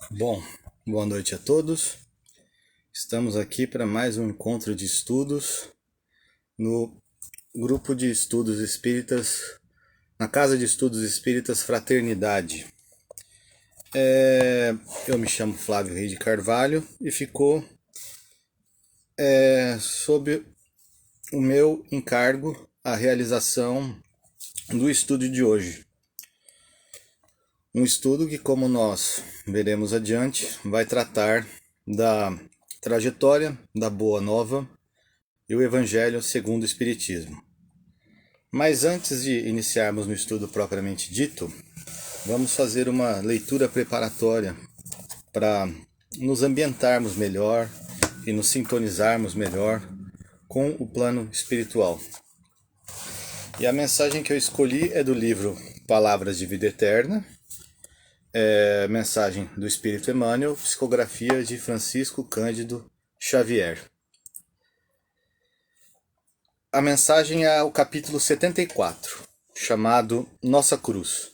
Bom, boa noite a todos. Estamos aqui para mais um encontro de estudos no grupo de estudos espíritas, na Casa de Estudos Espíritas Fraternidade. Eu me chamo Flávio Rei de Carvalho e ficou sob o meu encargo a realização do estudo de hoje. Um estudo que, como nós veremos adiante, vai tratar da trajetória da Boa Nova e o Evangelho segundo o Espiritismo. Mas antes de iniciarmos no estudo propriamente dito, vamos fazer uma leitura preparatória para nos ambientarmos melhor e nos sintonizarmos melhor com o plano espiritual. E a mensagem que eu escolhi é do livro Palavras de Vida Eterna, mensagem do Espírito Emmanuel, psicografia de Francisco Cândido Xavier. A mensagem é o capítulo 74, chamado Nossa Cruz.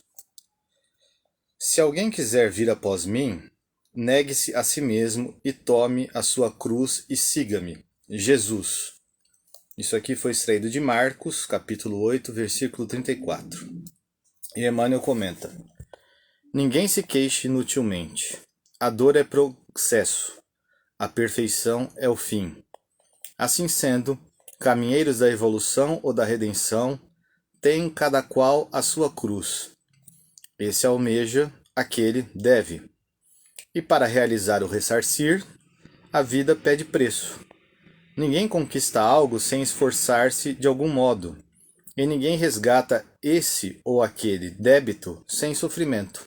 Se alguém quiser vir após mim, negue-se a si mesmo e tome a sua cruz e siga-me. Jesus. Isso aqui foi extraído de Marcos, capítulo 8, versículo 34. E Emmanuel comenta: ninguém se queixe inutilmente. A dor é processo. A perfeição é o fim. Assim sendo, caminheiros da evolução ou da redenção têm cada qual a sua cruz. Esse almeja, aquele deve. E para realizar o ressarcir, a vida pede preço. Ninguém conquista algo sem esforçar-se de algum modo, e ninguém resgata esse ou aquele débito sem sofrimento.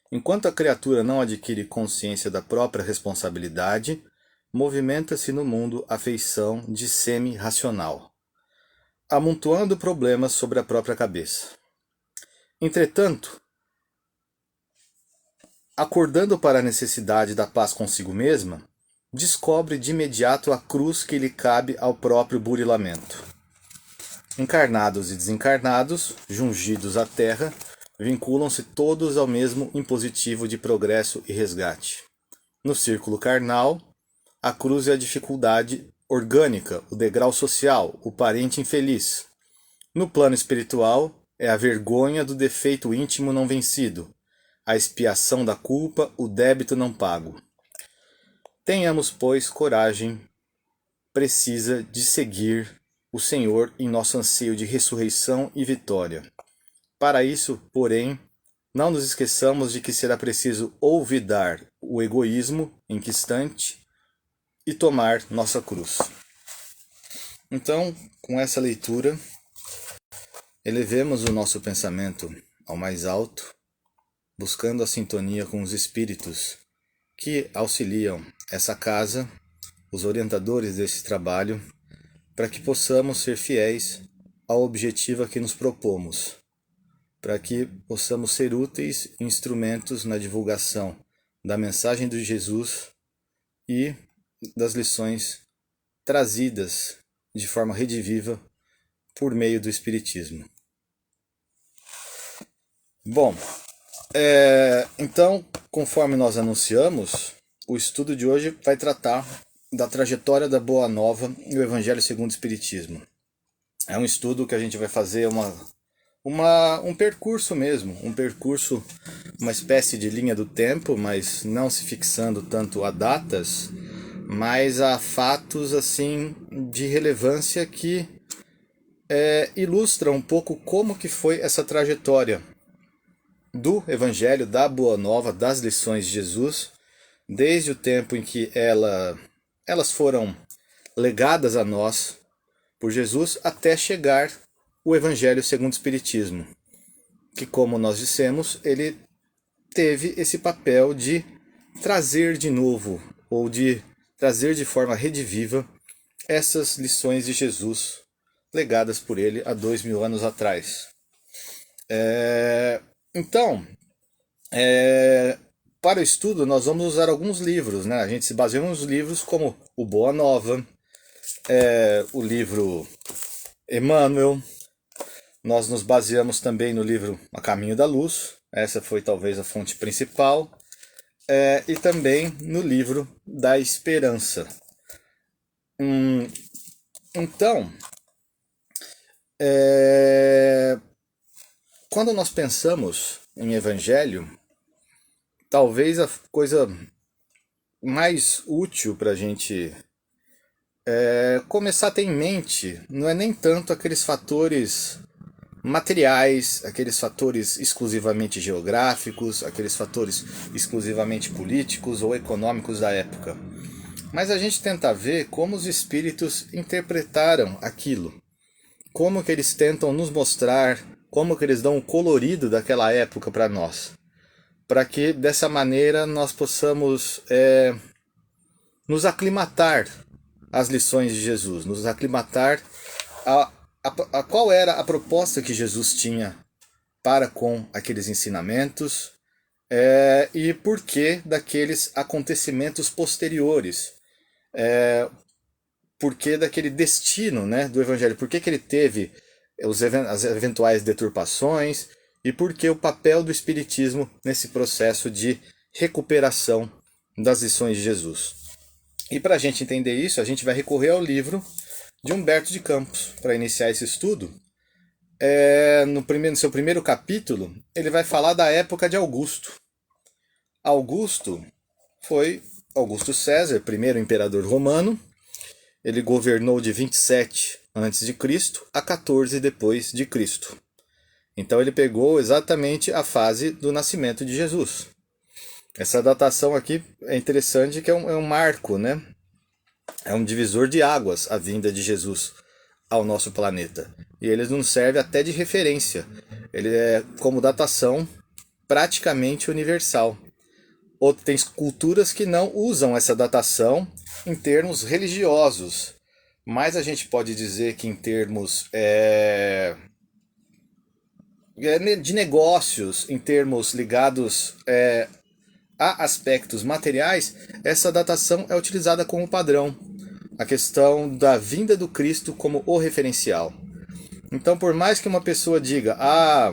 Enquanto a criatura não adquire consciência da própria responsabilidade, movimenta-se no mundo a feição de semi-racional, amontoando problemas sobre a própria cabeça. Entretanto, acordando para a necessidade da paz consigo mesma, descobre de imediato a cruz que lhe cabe ao próprio burilamento. Encarnados e desencarnados, jungidos à terra, vinculam-se todos ao mesmo impositivo de progresso e resgate. No círculo carnal, a cruz é a dificuldade orgânica, o degrau social, o parente infeliz. No plano espiritual, é a vergonha do defeito íntimo não vencido, a expiação da culpa, o débito não pago. Tenhamos, pois, coragem precisa de seguir o Senhor em nosso anseio de ressurreição e vitória. Para isso, porém, não nos esqueçamos de que será preciso olvidar o egoísmo inconstante e tomar nossa cruz. Então, com essa leitura, elevemos o nosso pensamento ao mais alto, buscando a sintonia com os espíritos que auxiliam essa casa, os orientadores desse trabalho, para que possamos ser fiéis ao objetivo a que nos propomos, para que possamos ser úteis instrumentos na divulgação da mensagem de Jesus e das lições trazidas de forma rediviva por meio do Espiritismo. Bom, então, conforme nós anunciamos, o estudo de hoje vai tratar da trajetória da Boa Nova e o Evangelho segundo o Espiritismo. É um estudo que a gente vai fazer um percurso mesmo, uma espécie de linha do tempo, mas não se fixando tanto a datas, mas a fatos assim de relevância que ilustram um pouco como que foi essa trajetória do Evangelho, da Boa Nova, das lições de Jesus, desde o tempo em que elas foram legadas a nós por Jesus até chegar o Evangelho segundo o Espiritismo, que, como nós dissemos, ele teve esse papel de trazer de novo, ou de trazer de forma rediviva, essas lições de Jesus legadas por ele há 2000 anos atrás. Então, para o estudo, nós vamos usar alguns livros, né? A gente se baseia nos livros como o Boa Nova, o livro Emmanuel. Nós nos baseamos também no livro A Caminho da Luz. Essa foi talvez a fonte principal. e também no livro da Esperança. Então, quando nós pensamos em Evangelho, talvez a coisa mais útil para a gente começar a ter em mente não é nem tanto aqueles fatores materiais, aqueles fatores exclusivamente geográficos, aqueles fatores exclusivamente políticos ou econômicos da época. Mas a gente tenta ver como os espíritos interpretaram aquilo, como que eles tentam nos mostrar, como que eles dão o colorido daquela época para nós, para que dessa maneira nós possamos nos aclimatar às lições de Jesus, nos aclimatar a qual era a proposta que Jesus tinha para com aqueles ensinamentos e por que daqueles acontecimentos posteriores, por que daquele destino, né, do Evangelho, por que ele teve as eventuais deturpações e por que o papel do Espiritismo nesse processo de recuperação das lições de Jesus. E para a gente entender isso, a gente vai recorrer ao livro de Humberto de Campos para iniciar esse estudo. No seu primeiro capítulo, ele vai falar da época de Augusto. Augusto foi Augusto César, primeiro imperador romano. Ele governou de 27 a.C. a 14 depois de Cristo. Então ele pegou exatamente a fase do nascimento de Jesus. Essa datação aqui é interessante, que é um marco, né? É um divisor de águas a vinda de Jesus ao nosso planeta. E ele nos serve até de referência. Ele é como datação praticamente universal. Tem culturas que não usam essa datação em termos religiosos, mas a gente pode dizer que em termos de negócios, em termos ligados a aspectos materiais, essa datação é utilizada como padrão. A questão da vinda do Cristo como o referencial. Então, por mais que uma pessoa diga, a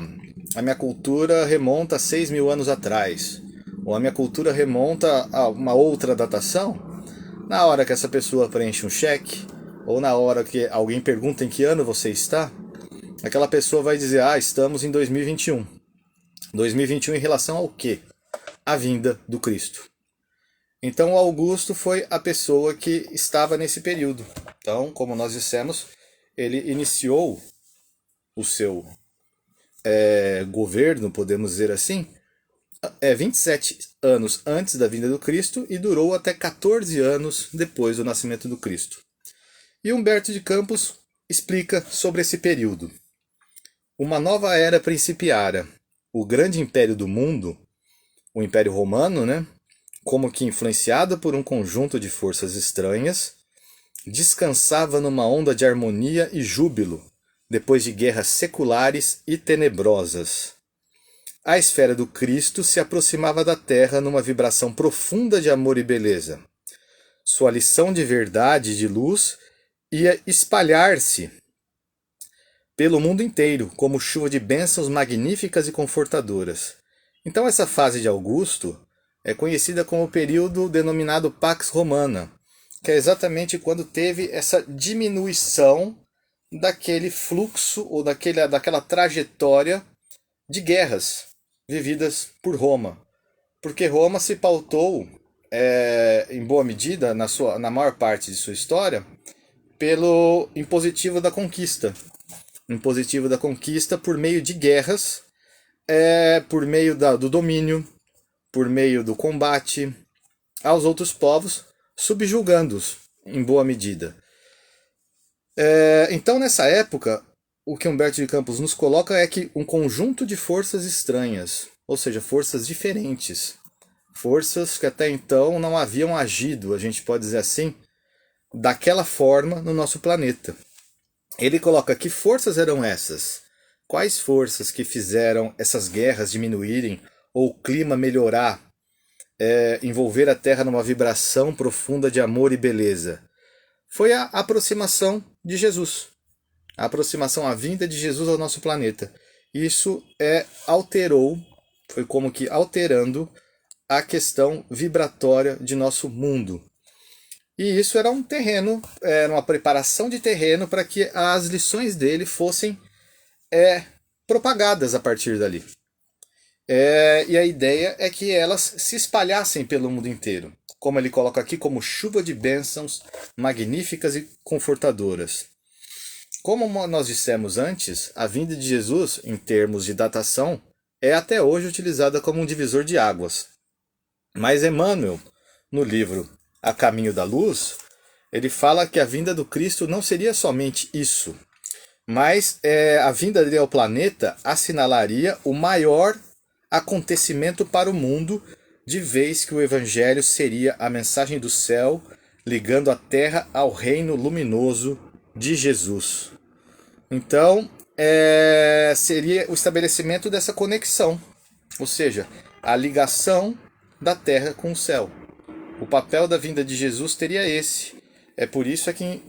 minha cultura remonta a 6.000 anos atrás, ou a minha cultura remonta a uma outra datação, na hora que essa pessoa preenche um cheque, ou na hora que alguém pergunta em que ano você está, aquela pessoa vai dizer, estamos em 2021. 2021 em relação ao quê? A vinda do Cristo. Então, Augusto foi a pessoa que estava nesse período. Então, como nós dissemos, ele iniciou o seu governo, podemos dizer assim, 27 anos antes da vinda do Cristo e durou até 14 anos depois do nascimento do Cristo. E Humberto de Campos explica sobre esse período. Uma nova era principiara. O grande império do mundo, o Império Romano, né, como que influenciado por um conjunto de forças estranhas, descansava numa onda de harmonia e júbilo, depois de guerras seculares e tenebrosas. A esfera do Cristo se aproximava da Terra numa vibração profunda de amor e beleza. Sua lição de verdade e de luz ia espalhar-se pelo mundo inteiro, como chuva de bênçãos magníficas e confortadoras. Então essa fase de Augusto é conhecida como o período denominado Pax Romana, que é exatamente quando teve essa diminuição daquele fluxo ou daquela trajetória de guerras vividas por Roma. Porque Roma se pautou, em boa medida, na maior parte de sua história, pelo impositivo da conquista. Impositivo da conquista por meio de guerras, por meio do domínio, por meio do combate aos outros povos, subjugando-os em boa medida. Então, nessa época, o que Humberto de Campos nos coloca é que um conjunto de forças estranhas, ou seja, forças diferentes, forças que até então não haviam agido, a gente pode dizer assim, daquela forma no nosso planeta. Ele coloca que forças eram essas? Quais forças que fizeram essas guerras diminuírem ou o clima melhorar, envolver a Terra numa vibração profunda de amor e beleza? Foi a aproximação de Jesus. A aproximação, a vinda de Jesus ao nosso planeta. Isso alterou, foi como que alterando a questão vibratória de nosso mundo. E isso era um terreno, era uma preparação de terreno para que as lições dele fossem propagadas a partir dali. E a ideia é que elas se espalhassem pelo mundo inteiro, como ele coloca aqui, como chuva de bênçãos magníficas e confortadoras. Como nós dissemos antes, a vinda de Jesus, em termos de datação, é até hoje utilizada como um divisor de águas. Mas Emmanuel, no livro A Caminho da Luz, ele fala que a vinda do Cristo não seria somente isso, mas a vinda dele ao planeta assinalaria o maior acontecimento para o mundo, de vez que o Evangelho seria a mensagem do céu, ligando a terra ao reino luminoso de Jesus. Então, seria o estabelecimento dessa conexão, ou seja, a ligação da terra com o céu. O papel da vinda de Jesus teria esse. É por isso que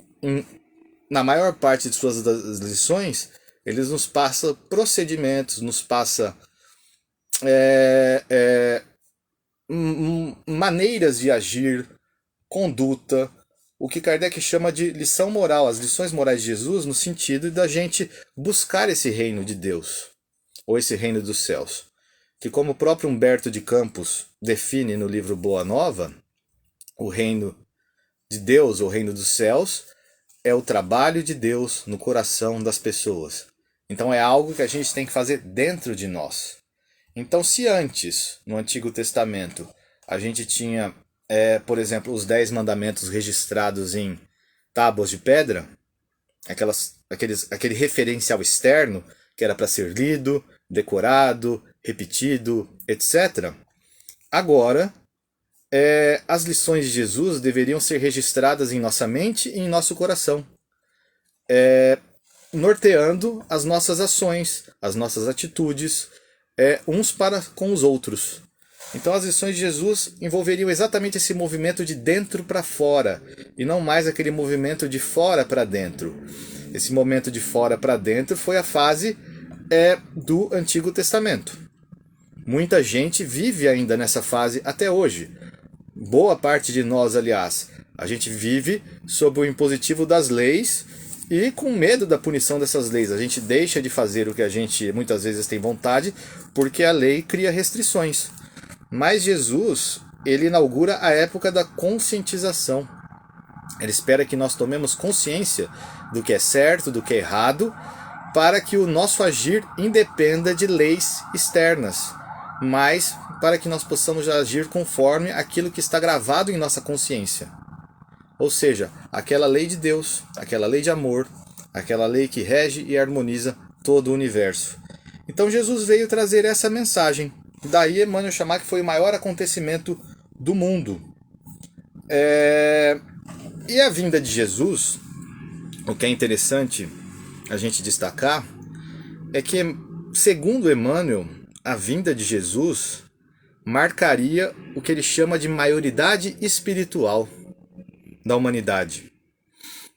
na maior parte de suas lições, eles nos passa procedimentos, nos passa maneiras de agir, conduta, o que Kardec chama de lição moral, as lições morais de Jesus, no sentido da gente buscar esse reino de Deus, ou esse reino dos céus, que como o próprio Humberto de Campos define no livro Boa Nova, o reino de Deus, ou reino dos céus, é o trabalho de Deus no coração das pessoas. Então é algo que a gente tem que fazer dentro de nós. Então, se antes, no Antigo Testamento, a gente tinha, por exemplo, os 10 mandamentos registrados em tábuas de pedra, aquele referencial externo que era para ser lido, decorado, repetido, etc. Agora, as lições de Jesus deveriam ser registradas em nossa mente e em nosso coração, norteando as nossas ações, as nossas atitudes, uns para com os outros. Então as lições de Jesus envolveriam exatamente esse movimento de dentro para fora, e não mais aquele movimento de fora para dentro. Esse momento de fora para dentro foi a fase do Antigo Testamento. Muita gente vive ainda nessa fase até hoje. Boa parte de nós, aliás, a gente vive sob o impositivo das leis e com medo da punição dessas leis. A gente deixa de fazer o que a gente muitas vezes tem vontade porque a lei cria restrições. Mas Jesus, ele inaugura a época da conscientização. Ele espera que nós tomemos consciência do que é certo, do que é errado, para que o nosso agir independa de leis externas, mas para que nós possamos agir conforme aquilo que está gravado em nossa consciência. Ou seja, aquela lei de Deus, aquela lei de amor, aquela lei que rege e harmoniza todo o universo. Então Jesus veio trazer essa mensagem. Daí Emmanuel chamar que foi o maior acontecimento do mundo. E a vinda de Jesus, o que é interessante a gente destacar, é que, segundo Emmanuel, a vinda de Jesus marcaria o que ele chama de maioridade espiritual da humanidade.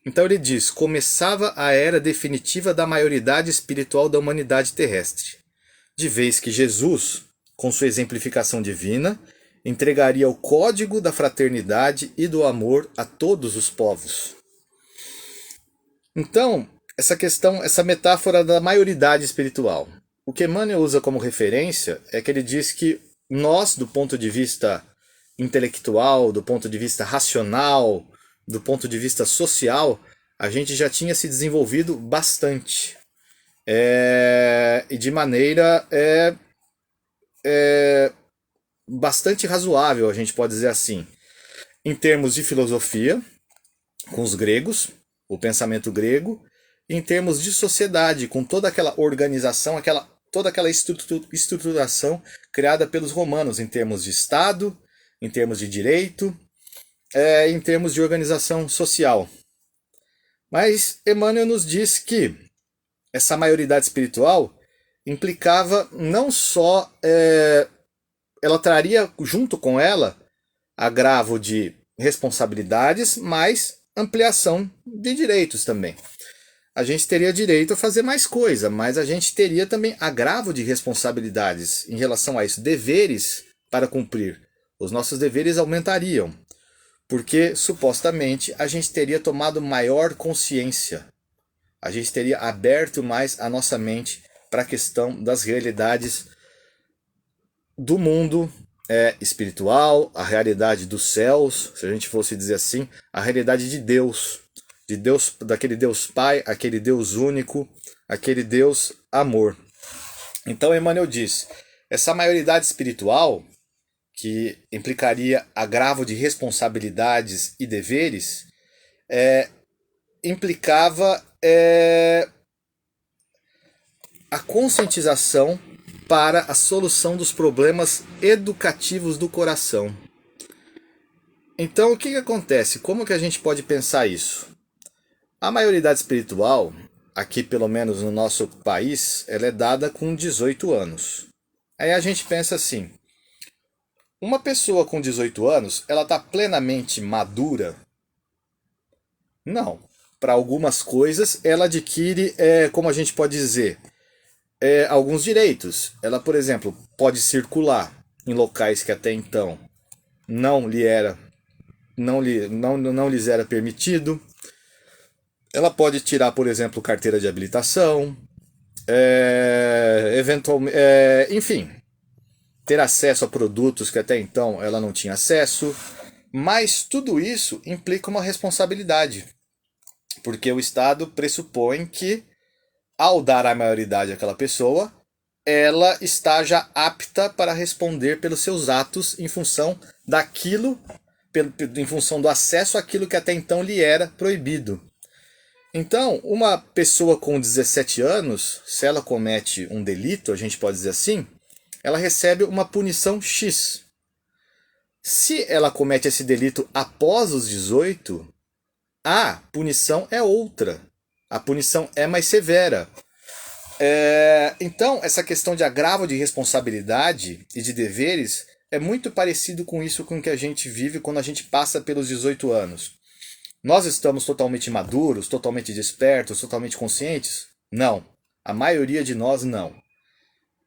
Então ele diz, começava a era definitiva da maioridade espiritual da humanidade terrestre, de vez que Jesus, com sua exemplificação divina, entregaria o código da fraternidade e do amor a todos os povos. Então, essa metáfora da maioridade espiritual, o que Emmanuel usa como referência é que ele diz que nós, do ponto de vista intelectual, do ponto de vista racional, do ponto de vista social, a gente já tinha se desenvolvido bastante. E de maneira bastante razoável, a gente pode dizer assim. Em termos de filosofia, com os gregos, o pensamento grego, em termos de sociedade, com toda aquela organização, toda aquela estruturação criada pelos romanos, em termos de Estado, em termos de direito, em termos de organização social. Mas Emmanuel nos diz que essa maioridade espiritual implicava não só, ela traria junto com ela agravo de responsabilidades, mas ampliação de direitos também. A gente teria direito a fazer mais coisa, mas a gente teria também agravo de responsabilidades em relação a isso, deveres para cumprir. os nossos deveres aumentariam, porque supostamente a gente teria tomado maior consciência, a gente teria aberto mais a nossa mente para a questão das realidades do mundo espiritual, a realidade dos céus, se a gente fosse dizer assim, a realidade de Deus, daquele Deus Pai, aquele Deus único, aquele Deus amor. Então Emmanuel diz, essa maioridade espiritual, que implicaria agravo de responsabilidades e deveres, implicava a conscientização para a solução dos problemas educativos do coração. Então, o que acontece? Como que a gente pode pensar isso? A maioridade espiritual, aqui pelo menos no nosso país, ela é dada com 18 anos. Aí a gente pensa assim, uma pessoa com 18 anos, ela está plenamente madura? Não. Para algumas coisas, ela adquire, como a gente pode dizer, alguns direitos. Ela, por exemplo, pode circular em locais que até então não lhes era permitido. Ela pode tirar, por exemplo, carteira de habilitação, eventualmente, enfim, ter acesso a produtos que até então ela não tinha acesso. Mas tudo isso implica uma responsabilidade, porque o Estado pressupõe que, ao dar a maioridade àquela pessoa, ela está já apta para responder pelos seus atos em função daquilo, em função do acesso àquilo que até então lhe era proibido. Então, uma pessoa com 17 anos, se ela comete um delito, a gente pode dizer assim, ela recebe uma punição X. Se ela comete esse delito após os 18, a punição é outra. A punição é mais severa. Então, essa questão de agravo de responsabilidade e de deveres é muito parecido com isso com que a gente vive quando a gente passa pelos 18 anos. Nós estamos totalmente maduros, totalmente despertos, totalmente conscientes? Não. A maioria de nós não.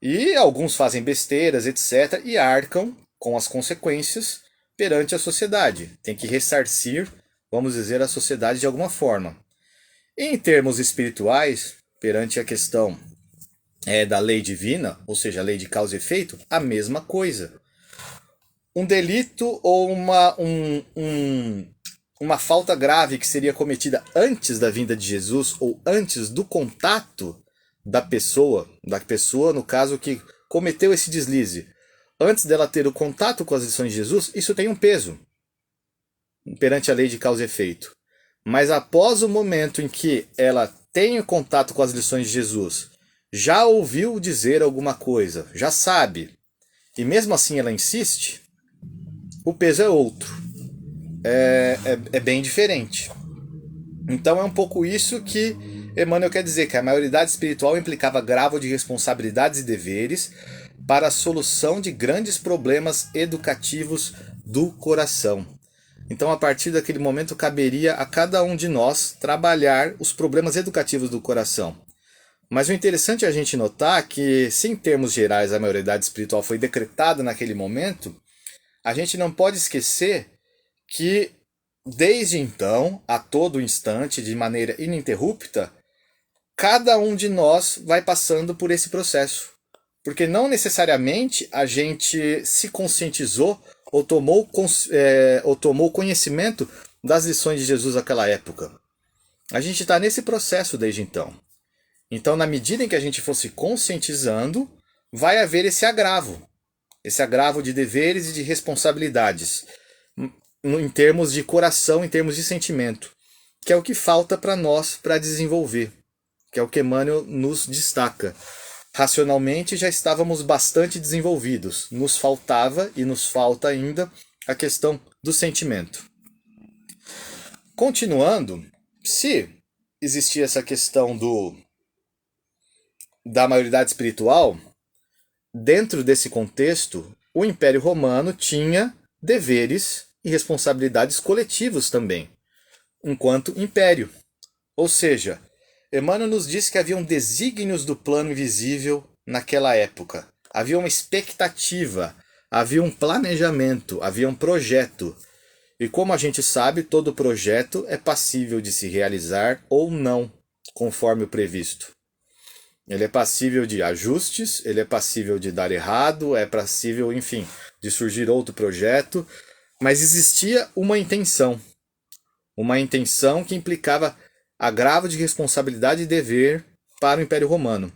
E alguns fazem besteiras, etc., e arcam com as consequências perante a sociedade. Tem que ressarcir, vamos dizer, a sociedade de alguma forma. Em termos espirituais, perante a questão da lei divina, ou seja, a lei de causa e efeito, a mesma coisa. Um delito ou uma falta grave que seria cometida antes da vinda de Jesus ou antes do contato da pessoa no caso que cometeu esse deslize, antes dela ter o contato com as lições de Jesus, isso tem um peso perante a lei de causa e efeito. Mas após o momento em que ela tem o contato com as lições de Jesus, já ouviu dizer alguma coisa, já sabe, e mesmo assim ela insiste, o peso é outro. É bem diferente. Então é um pouco isso que Emmanuel quer dizer, que a maioridade espiritual implicava agravo de responsabilidades e deveres para a solução de grandes problemas educativos do coração. Então, a partir daquele momento, caberia a cada um de nós trabalhar os problemas educativos do coração. Mas o interessante é a gente notar que, se em termos gerais a maioridade espiritual foi decretada naquele momento, a gente não pode esquecer que, desde então, a todo instante, de maneira ininterrupta, cada um de nós vai passando por esse processo. Porque não necessariamente a gente se conscientizou ou tomou conhecimento das lições de Jesus naquela época. A gente está nesse processo desde então. Então, na medida em que a gente for se conscientizando, vai haver esse agravo de deveres e de responsabilidades, em termos de coração, em termos de sentimento, que é o que falta para nós para desenvolver, que é o que Emmanuel nos destaca. Racionalmente já estávamos bastante desenvolvidos, nos faltava e nos falta ainda a questão do sentimento. Continuando, se existia essa questão da maioridade espiritual, dentro desse contexto, o Império Romano tinha deveres e responsabilidades coletivos também, enquanto império. Ou seja, Emmanuel nos diz que haviam desígnios do plano invisível naquela época. Havia uma expectativa, Havia um planejamento, havia um projeto. E como a gente sabe, todo projeto é passível de se realizar ou não, conforme o previsto. Ele é passível de ajustes, ele é passível de dar errado, é passível, enfim, de surgir outro projeto, mas existia uma intenção que implicava agravo de responsabilidade e dever para o Império Romano.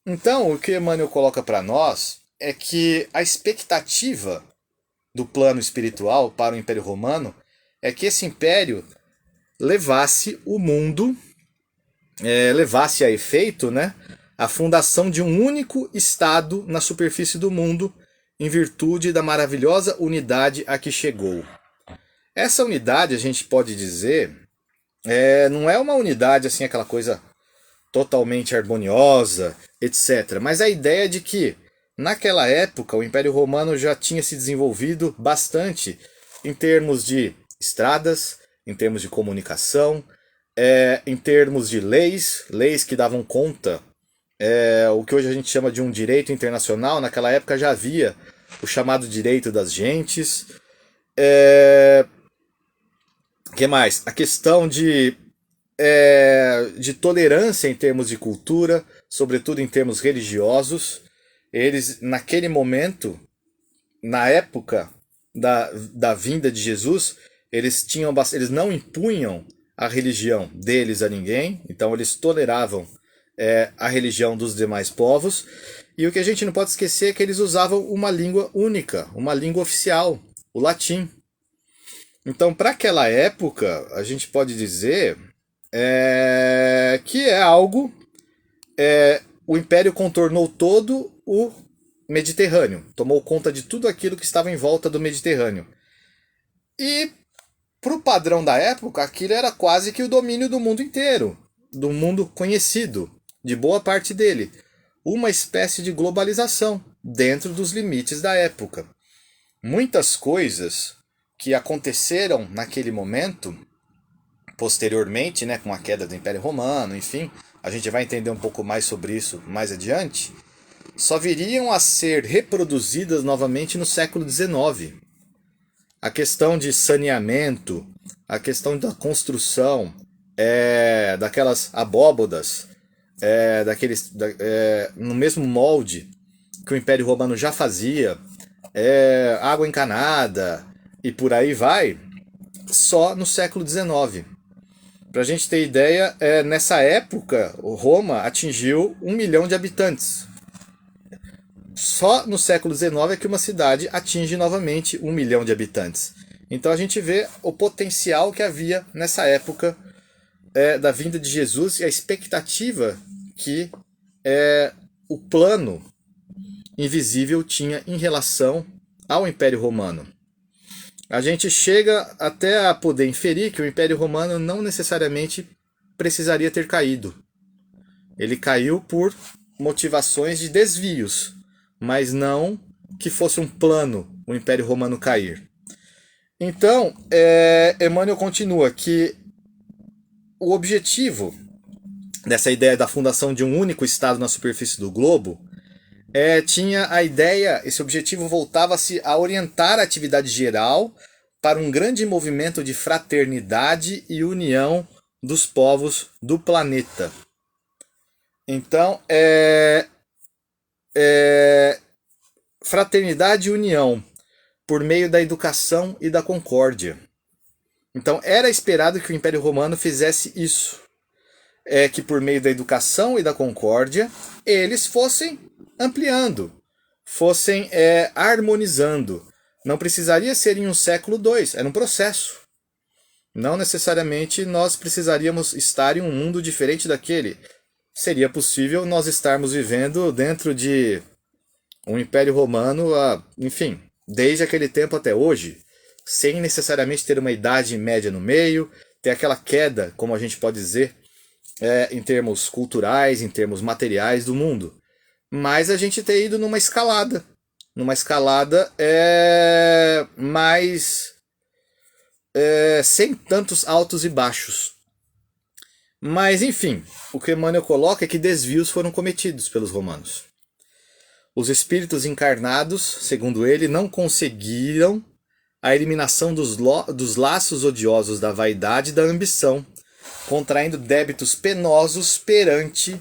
Então, o que Emmanuel coloca para nós é que a expectativa do plano espiritual para o Império Romano é que esse império levasse o mundo, levasse a efeito, né, a fundação de um único Estado na superfície do mundo, em virtude da maravilhosa unidade a que chegou. Essa unidade, a gente pode dizer, não é uma unidade assim, aquela coisa totalmente harmoniosa, etc. Mas a ideia de que, naquela época, o Império Romano já tinha se desenvolvido bastante em termos de estradas, em termos de comunicação, em termos de leis que davam conta, o que hoje a gente chama de um direito internacional. Naquela época já havia o chamado direito das gentes. Que mais? A questão de tolerância em termos de cultura, sobretudo em termos religiosos. Eles, naquele momento, na época da vinda de Jesus, eles não impunham a religião deles a ninguém, então eles toleravam a religião dos demais povos. E o que a gente não pode esquecer é que eles usavam uma língua única, uma língua oficial, o latim. Então, para aquela época, a gente pode dizer que é algo. O Império contornou todo o Mediterrâneo, tomou conta de tudo aquilo que estava em volta do Mediterrâneo. E, para o padrão da época, aquilo era quase que o domínio do mundo inteiro, do mundo conhecido, de boa parte dele. Uma espécie de globalização dentro dos limites da época. Muitas coisas que aconteceram naquele momento, posteriormente, né, com a queda do Império Romano, enfim, a gente vai entender um pouco mais sobre isso mais adiante, só viriam a ser reproduzidas novamente no século XIX. A questão de saneamento, a questão da construção, daquelas abóbodas, no mesmo molde que o Império Romano já fazia, água encanada e por aí vai, só no século XIX. Para a gente ter ideia, nessa época, Roma atingiu 1 milhão de habitantes. Só no século XIX é que uma cidade atinge novamente 1 milhão de habitantes. Então a gente vê o potencial que havia nessa época da vinda de Jesus e a expectativa que o plano invisível tinha em relação ao Império Romano. A gente chega até a poder inferir que o Império Romano não necessariamente precisaria ter caído. Ele caiu por motivações de desvios, mas não que fosse um plano o Império Romano cair. Então, Emmanuel continua que o objetivo dessa ideia da fundação de um único Estado na superfície do globo tinha a ideia, esse objetivo voltava-se a orientar a atividade geral para um grande movimento de fraternidade e união dos povos do planeta. Então, fraternidade e união por meio da educação e da concórdia. Então, era esperado que o Império Romano fizesse isso. Que por meio da educação e da concórdia, eles fossem ampliando, fossem harmonizando. Não precisaria ser em um século II, era um processo. Não necessariamente nós precisaríamos estar em um mundo diferente daquele. Seria possível nós estarmos vivendo dentro de um Império Romano, enfim, desde aquele tempo até hoje, sem necessariamente ter uma idade média no meio, ter aquela queda, como a gente pode dizer, em termos culturais, em termos materiais do mundo. Mas a gente ter ido numa escalada mais sem tantos altos e baixos. Mas enfim, o que Emmanuel coloca é que desvios foram cometidos pelos romanos. Os espíritos encarnados, segundo ele, não conseguiram a eliminação dos laços odiosos da vaidade e da ambição, contraindo débitos penosos perante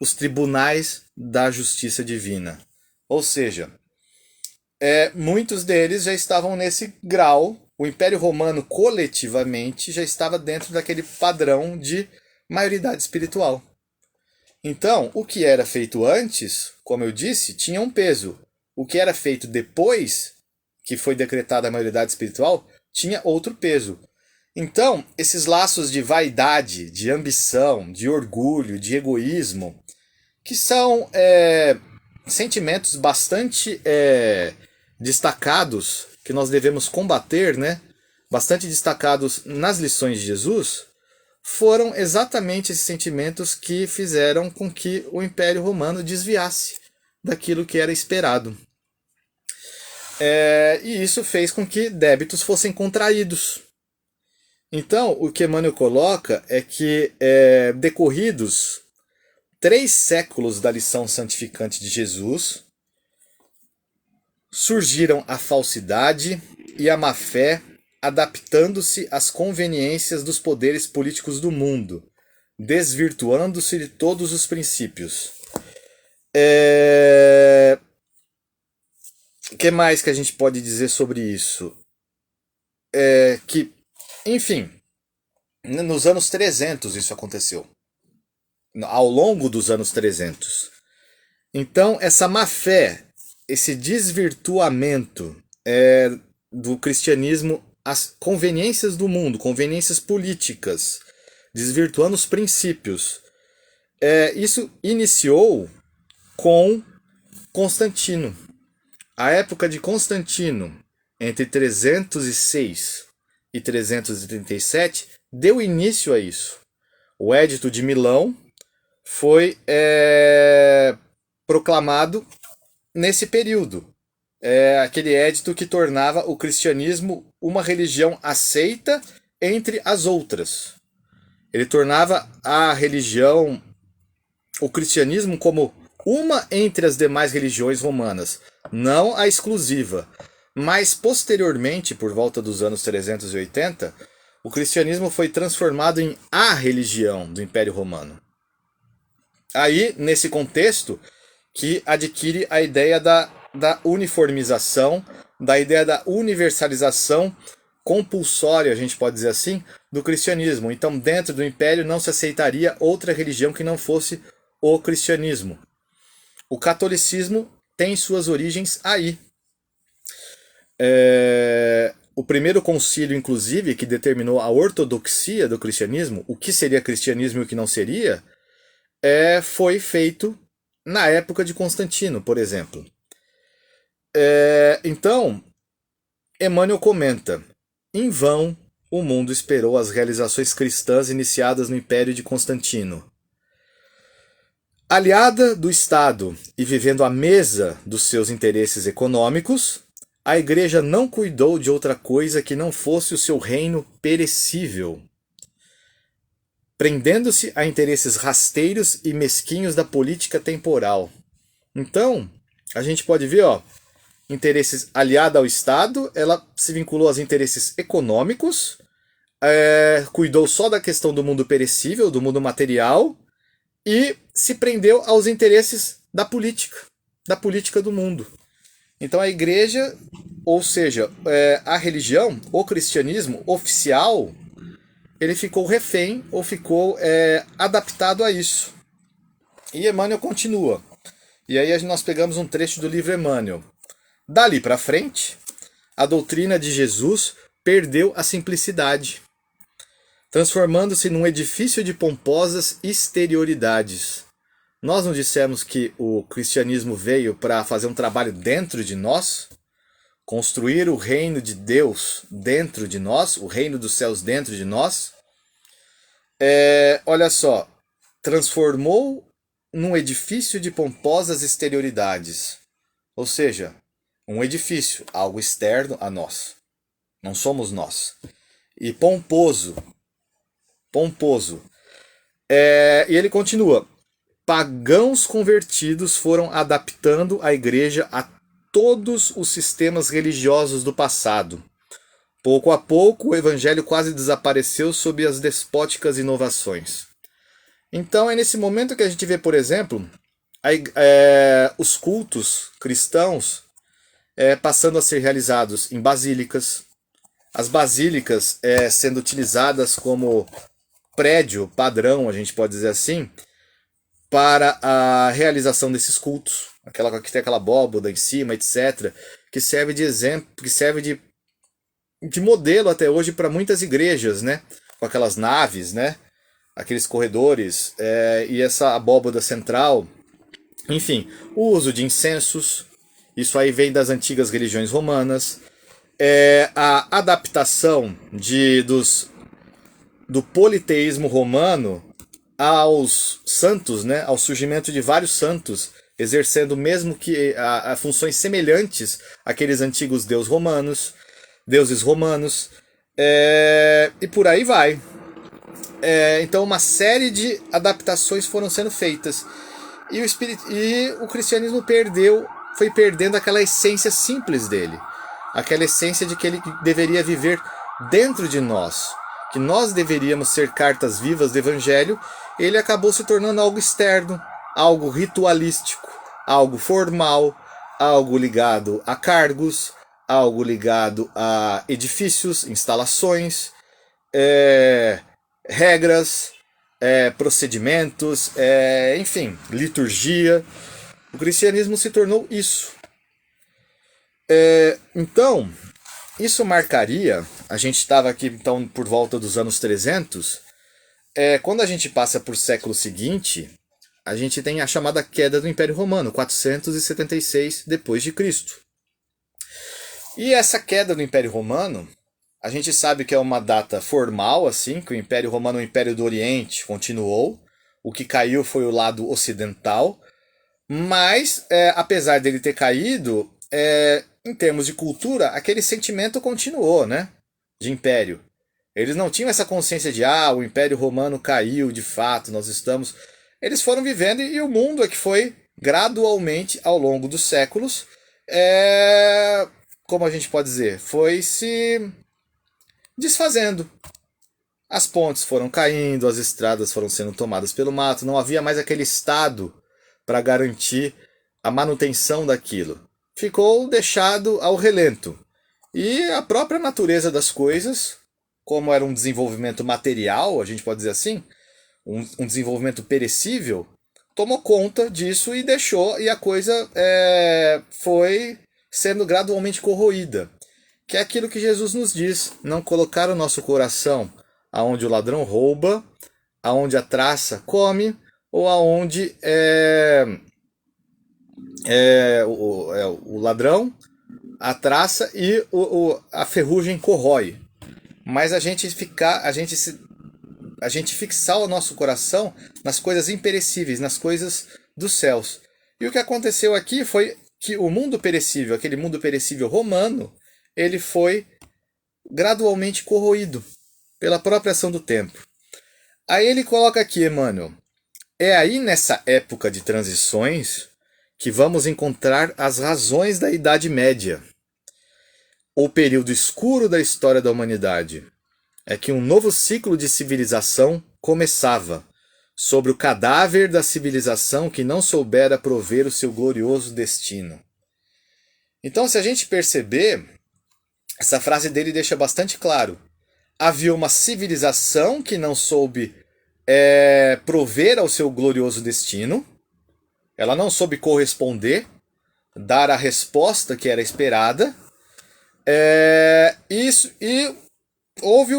os tribunais da justiça divina. Ou seja, muitos deles já estavam nesse grau. O Império Romano coletivamente já estava dentro daquele padrão de maioridade espiritual. Então, o que era feito antes, como eu disse, tinha um peso. O que era feito depois, que foi decretada a maioridade espiritual, tinha outro peso. Então, esses laços de vaidade, de ambição, de orgulho, de egoísmo, que são sentimentos bastante destacados, que nós devemos combater, né? Bastante destacados nas lições de Jesus, foram exatamente esses sentimentos que fizeram com que o Império Romano desviasse daquilo que era esperado. E isso fez com que débitos fossem contraídos. Então, o que Emmanuel coloca é que, decorridos 3 séculos da lição santificante de Jesus, surgiram a falsidade e a má-fé, adaptando-se às conveniências dos poderes políticos do mundo, desvirtuando-se de todos os princípios. O que mais que a gente pode dizer sobre isso? Enfim, nos anos 300 isso aconteceu. Ao longo dos anos 300. Então, essa má-fé, esse desvirtuamento do cristianismo às conveniências do mundo, conveniências políticas, desvirtuando os princípios. Isso iniciou com Constantino. A época de Constantino, entre 306 e 337, deu início a isso. O Edito de Milão foi proclamado nesse período. Aquele edito que tornava o cristianismo uma religião aceita entre as outras. Ele tornava o cristianismo como uma entre as demais religiões romanas, não a exclusiva. Mas posteriormente, por volta dos anos 380, o cristianismo foi transformado em a religião do Império Romano. Aí, nesse contexto, que adquire a ideia da uniformização, da ideia da universalização compulsória, a gente pode dizer assim, do cristianismo. Então, dentro do Império não se aceitaria outra religião que não fosse o cristianismo. O catolicismo tem suas origens aí. O primeiro concílio, inclusive, que determinou a ortodoxia do cristianismo, o que seria cristianismo e o que não seria, foi feito na época de Constantino, por exemplo. Então, Emmanuel comenta: em vão o mundo esperou as realizações cristãs iniciadas no Império de Constantino. Aliada do Estado e vivendo à mesa dos seus interesses econômicos, a Igreja não cuidou de outra coisa que não fosse o seu reino perecível, prendendo-se a interesses rasteiros e mesquinhos da política temporal. Então, a gente pode ver, interesses aliada ao Estado, ela se vinculou aos interesses econômicos, cuidou só da questão do mundo perecível, do mundo material, e se prendeu aos interesses da política do mundo. Então a Igreja, ou seja, a religião, o cristianismo oficial, ele ficou refém ou ficou adaptado a isso. E Emmanuel continua. E aí nós pegamos um trecho do livro Emmanuel. Dali para frente, a doutrina de Jesus perdeu a simplicidade, transformando-se num edifício de pomposas exterioridades. Nós não dissemos que o cristianismo veio para fazer um trabalho dentro de nós? Construir o reino de Deus dentro de nós, o reino dos céus dentro de nós? Olha só, transformou num edifício de pomposas exterioridades. Ou seja, um edifício, algo externo a nós. Não somos nós. E pomposo. E ele continua. pagãos convertidos foram adaptando a igreja a todos os sistemas religiosos do passado. Pouco a pouco, o evangelho quase desapareceu sob as despóticas inovações. Então é nesse momento que a gente vê, por exemplo, os cultos cristãos passando a ser realizados em basílicas, as basílicas sendo utilizadas como prédio padrão, a gente pode dizer assim, para a realização desses cultos. Aquela que tem aquela abóboda em cima, etc., que serve de exemplo, que serve de modelo até hoje para muitas igrejas, né? Com aquelas naves, né? Aqueles corredores e essa abóboda central. Enfim, o uso de incensos, isso aí vem das antigas religiões romanas. A adaptação do politeísmo romano aos santos, né? Ao surgimento de vários santos, exercendo mesmo que a funções semelhantes àqueles antigos deuses romanos, e por aí vai. Então uma série de adaptações foram sendo feitas e o cristianismo foi perdendo aquela essência simples dele, aquela essência de que ele deveria viver dentro de nós, que nós deveríamos ser cartas vivas do evangelho. Ele acabou se tornando algo externo, algo ritualístico, algo formal, algo ligado a cargos, algo ligado a edifícios, instalações, regras, procedimentos, enfim, liturgia. O cristianismo se tornou isso. Então, isso marcaria, a gente estava aqui então por volta dos anos 300, quando a gente passa por século seguinte, a gente tem a chamada queda do Império Romano, 476 depois de Cristo. E essa queda do Império Romano, a gente sabe que é uma data formal, assim, que o Império Romano, o Império do Oriente, continuou. O que caiu foi o lado ocidental. Mas, apesar dele ter caído, em termos de cultura, aquele sentimento continuou, né? De império. Eles não tinham essa consciência de, o Império Romano caiu, de fato, nós estamos... Eles foram vivendo e o mundo é que foi gradualmente, ao longo dos séculos, como a gente pode dizer, foi se desfazendo. As pontes foram caindo, as estradas foram sendo tomadas pelo mato, não havia mais aquele Estado para garantir a manutenção daquilo. Ficou deixado ao relento. E a própria natureza das coisas, como era um desenvolvimento material, a gente pode dizer assim, um desenvolvimento perecível, tomou conta disso e deixou, e a coisa foi sendo gradualmente corroída. Que é aquilo que Jesus nos diz, não colocar o nosso coração aonde o ladrão rouba, aonde a traça come, ou aonde o ladrão, a traça e a ferrugem corrói. Mas a gente fixar o nosso coração nas coisas imperecíveis, nas coisas dos céus. E o que aconteceu aqui foi que o mundo perecível, aquele mundo perecível romano, ele foi gradualmente corroído pela própria ação do tempo. Aí ele coloca aqui, Emmanuel, é aí nessa época de transições que vamos encontrar as razões da Idade Média, o período escuro da história da humanidade. É que um novo ciclo de civilização começava, sobre o cadáver da civilização que não soubera prover o seu glorioso destino. Então, se a gente perceber, essa frase dele deixa bastante claro. Havia uma civilização que não soube prover ao seu glorioso destino, ela não soube corresponder, dar a resposta que era esperada, e houve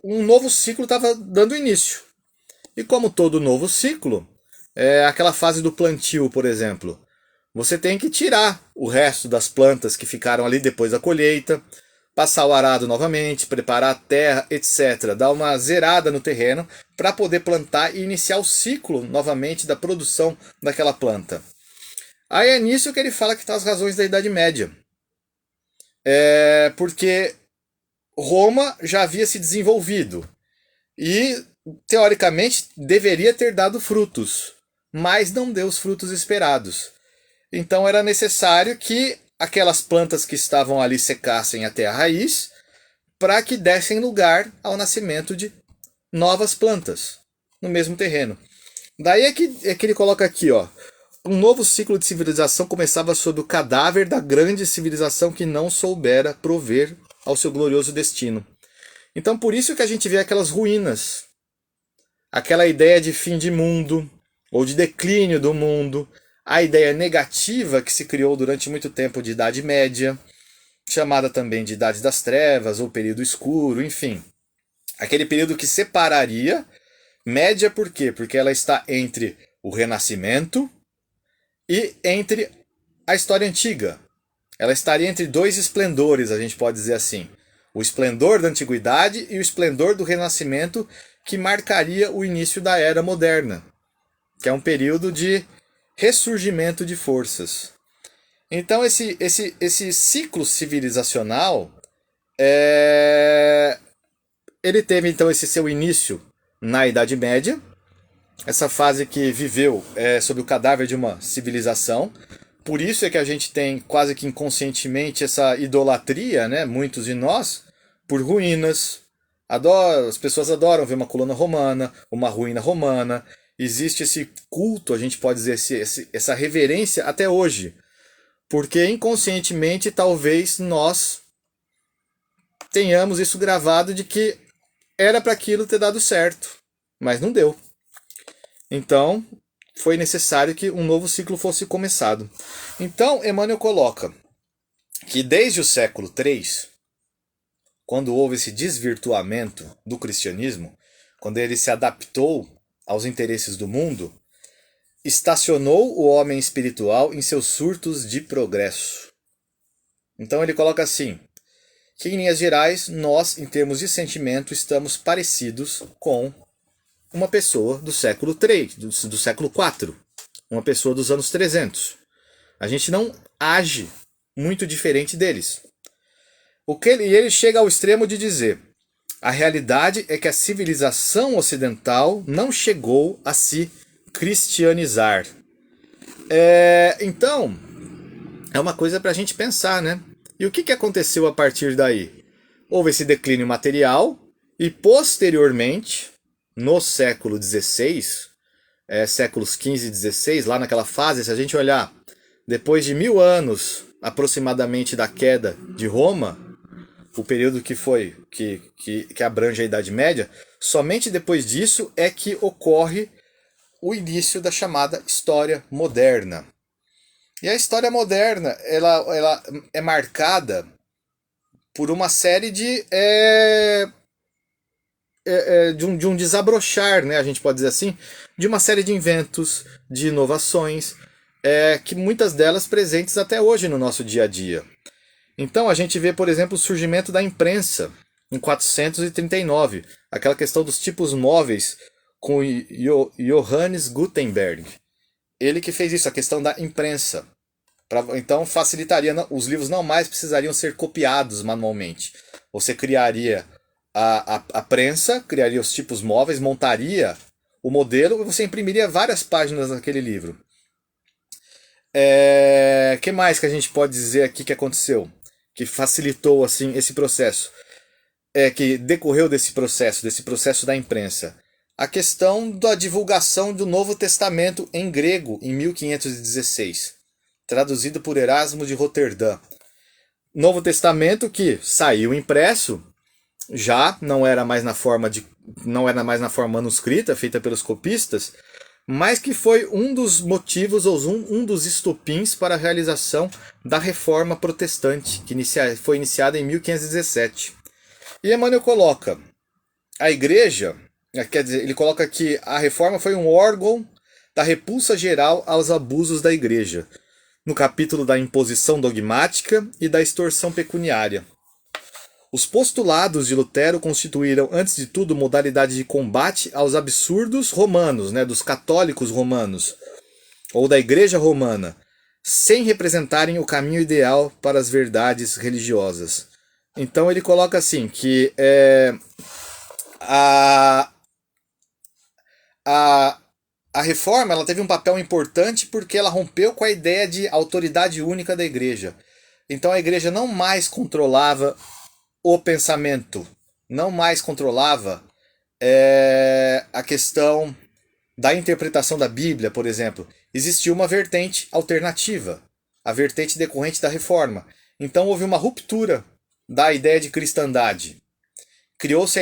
um novo ciclo estava dando início. E como todo novo ciclo, aquela fase do plantio, por exemplo, você tem que tirar o resto das plantas que ficaram ali depois da colheita, passar o arado novamente, preparar a terra, etc. Dar uma zerada no terreno para poder plantar e iniciar o ciclo novamente da produção daquela planta. Aí é nisso que ele fala que estão as razões da Idade Média. Porque Roma já havia se desenvolvido e, teoricamente, deveria ter dado frutos. mas não deu os frutos esperados. Então era necessário que aquelas plantas que estavam ali secassem até a raiz, para que dessem lugar ao nascimento de novas plantas no mesmo terreno. Daí é que ele coloca aqui, ó, um novo ciclo de civilização começava sob o cadáver da grande civilização que não soubera prover ao seu glorioso destino. Então por isso que a gente vê aquelas ruínas, aquela ideia de fim de mundo, ou de declínio do mundo, a ideia negativa que se criou durante muito tempo de Idade Média, chamada também de Idade das Trevas, ou período escuro, enfim. Aquele período que separaria, média por quê? Porque ela está entre o Renascimento e entre a história antiga. Ela estaria entre dois esplendores, a gente pode dizer assim. O esplendor da antiguidade e o esplendor do Renascimento, que marcaria o início da Era Moderna, que é um período de ressurgimento de forças. Então esse ciclo civilizacional, ele teve então esse seu início na Idade Média, essa fase que viveu sob o cadáver de uma civilização. Por isso é que a gente tem quase que inconscientemente essa idolatria, né, muitos de nós, por ruínas. As pessoas adoram ver uma coluna romana, uma ruína romana. Existe esse culto, a gente pode dizer, essa reverência até hoje. Porque inconscientemente talvez nós tenhamos isso gravado de que era para aquilo ter dado certo, mas não deu. Então foi necessário que um novo ciclo fosse começado. Então Emmanuel coloca que desde o século III, quando houve esse desvirtuamento do cristianismo, quando ele se adaptou aos interesses do mundo, estacionou o homem espiritual em seus surtos de progresso. Então ele coloca assim, que em linhas gerais, nós, em termos de sentimento, estamos parecidos com uma pessoa do século III, do século IV, uma pessoa dos anos 300. A gente não age muito diferente deles. E ele chega ao extremo de dizer, a realidade é que a civilização ocidental não chegou a se cristianizar. Então, é uma coisa para a gente pensar, né? E o que aconteceu a partir daí? Houve esse declínio material e, posteriormente, no século XVI, séculos XV e XVI, lá naquela fase, se a gente olhar, depois de 1000 anos aproximadamente da queda de Roma, o período que abrange a Idade Média, somente depois disso é que ocorre o início da chamada História Moderna. E a História Moderna ela é marcada por uma série de um desabrochar, né, a gente pode dizer assim, de uma série de inventos, de inovações, que muitas delas presentes até hoje no nosso dia a dia. Então a gente vê, por exemplo, o surgimento da imprensa em 439, aquela questão dos tipos móveis com Johannes Gutenberg. Ele que fez isso, a questão da imprensa. Então facilitaria, os livros não mais precisariam ser copiados manualmente. Você criaria a prensa, criaria os tipos móveis, montaria o modelo e você imprimiria várias páginas daquele livro. Que mais que a gente pode dizer aqui que aconteceu? Que facilitou assim esse processo? Que decorreu desse processo da imprensa? A questão da divulgação do Novo Testamento em grego em 1516, traduzido por Erasmo de Roterdã. Novo Testamento que saiu impresso, já não era mais na forma manuscrita, feita pelos copistas, mas que foi um dos motivos ou um dos estopins para a realização da Reforma Protestante, que foi iniciada em 1517. E Emmanuel coloca, a Igreja, quer dizer, ele coloca que a Reforma foi um órgão da repulsa geral aos abusos da Igreja, no capítulo da imposição dogmática e da extorsão pecuniária. Os postulados de Lutero constituíram, antes de tudo, modalidade de combate aos absurdos romanos, né, dos católicos romanos, ou da Igreja Romana, sem representarem o caminho ideal para as verdades religiosas. Então ele coloca assim, que a a reforma ela teve um papel importante porque ela rompeu com a ideia de autoridade única da igreja. Então a igreja não mais controlava o pensamento, não mais controlava a questão da interpretação da Bíblia, por exemplo. Existia uma vertente alternativa, a vertente decorrente da reforma. Então houve uma ruptura da ideia de cristandade. Criou-se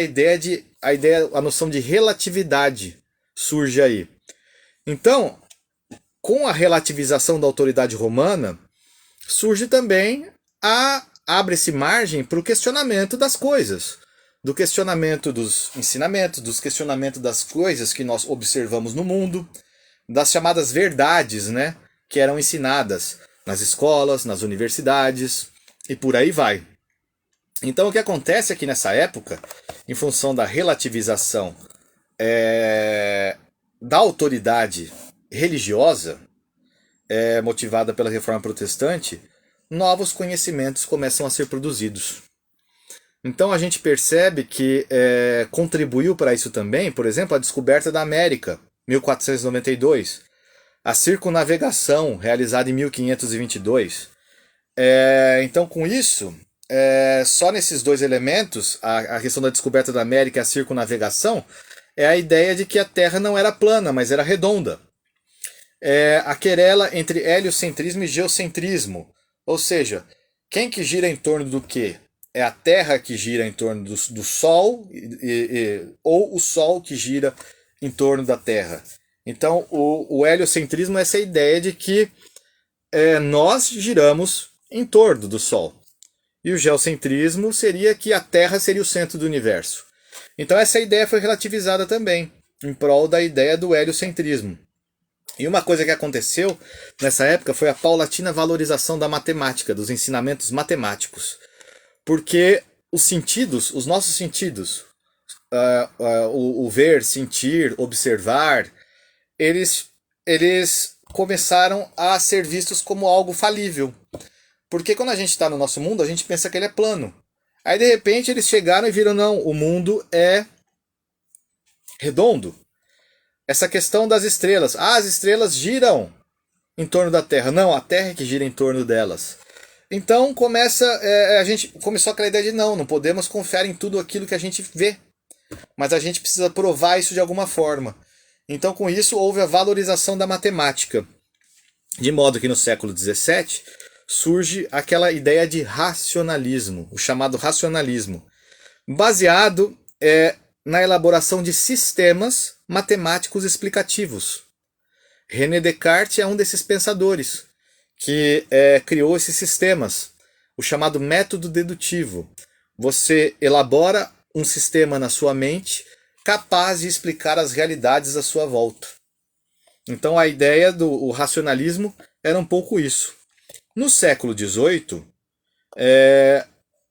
a noção de relatividade surge aí. Então, com a relativização da autoridade romana, surge também abre-se margem para o questionamento das coisas, do questionamento dos ensinamentos, dos questionamentos das coisas que nós observamos no mundo, das chamadas verdades, né, que eram ensinadas nas escolas, nas universidades e por aí vai. Então o que acontece aqui nessa época, em função da relativização da autoridade religiosa, motivada pela Reforma Protestante, novos conhecimentos começam a ser produzidos. Então a gente percebe que contribuiu para isso também, por exemplo, a descoberta da América, 1492, a circunnavegação, realizada em 1522. Então com isso, só nesses dois elementos, a questão da descoberta da América e a circunnavegação, é a ideia de que a Terra não era plana, mas era redonda. A querela entre heliocentrismo e geocentrismo. Ou seja, quem que gira em torno do quê? É a Terra que gira em torno do Sol ou o Sol que gira em torno da Terra. Então, o heliocentrismo é essa ideia de que nós giramos em torno do Sol. E o geocentrismo seria que a Terra seria o centro do universo. Então essa ideia foi relativizada também, em prol da ideia do heliocentrismo. E uma coisa que aconteceu nessa época foi a paulatina valorização da matemática, dos ensinamentos matemáticos. Porque os nossos sentidos, o ver, sentir, observar, eles começaram a ser vistos como algo falível. Porque quando a gente está no nosso mundo, a gente pensa que ele é plano. Aí de repente eles chegaram e viram, não, o mundo é redondo. Essa questão das estrelas. As estrelas giram em torno da Terra. Não, a Terra é que gira em torno delas. Então a gente começou aquela ideia de não podemos confiar em tudo aquilo que a gente vê. Mas a gente precisa provar isso de alguma forma. Então com isso houve a valorização da matemática. De modo que no século XVII surge aquela ideia de racionalismo, o chamado racionalismo, baseado na elaboração de sistemas matemáticos explicativos. René Descartes é um desses pensadores que criou esses sistemas, o chamado método dedutivo. Você elabora um sistema na sua mente capaz de explicar as realidades à sua volta. Então a ideia do racionalismo era um pouco isso. No século XVIII,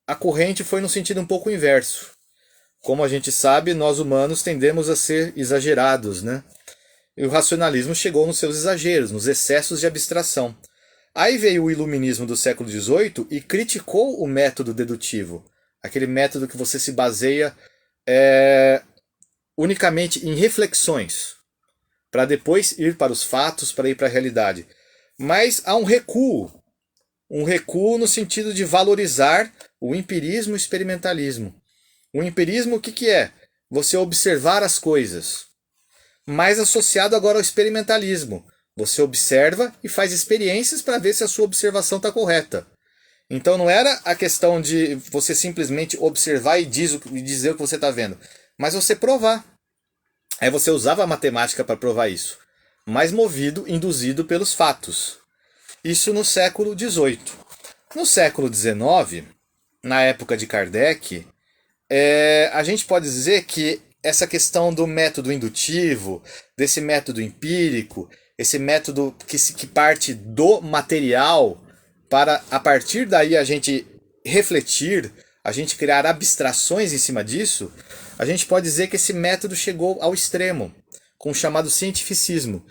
a corrente foi no sentido um pouco inverso. Como a gente sabe, nós humanos tendemos a ser exagerados, né? E o racionalismo chegou nos seus exageros, nos excessos de abstração. Aí veio o iluminismo do século XVIII e criticou o método dedutivo, aquele método que você se baseia unicamente em reflexões, para depois ir para os fatos, para ir para a realidade. Mas há um recuo no sentido de valorizar o empirismo e o experimentalismo. O empirismo o que é? Você observar as coisas, mais associado agora ao experimentalismo. Você observa e faz experiências para ver se a sua observação está correta. Então não era a questão de você simplesmente observar e dizer o que você está vendo, mas você provar. Aí você usava a matemática para provar isso, mas induzido pelos fatos. Isso no século XVIII. No século XIX, na época de Kardec, a gente pode dizer que essa questão do método indutivo, desse método empírico, esse método que parte do material, para a partir daí a gente refletir, a gente criar abstrações em cima disso, a gente pode dizer que esse método chegou ao extremo, com o chamado cientificismo.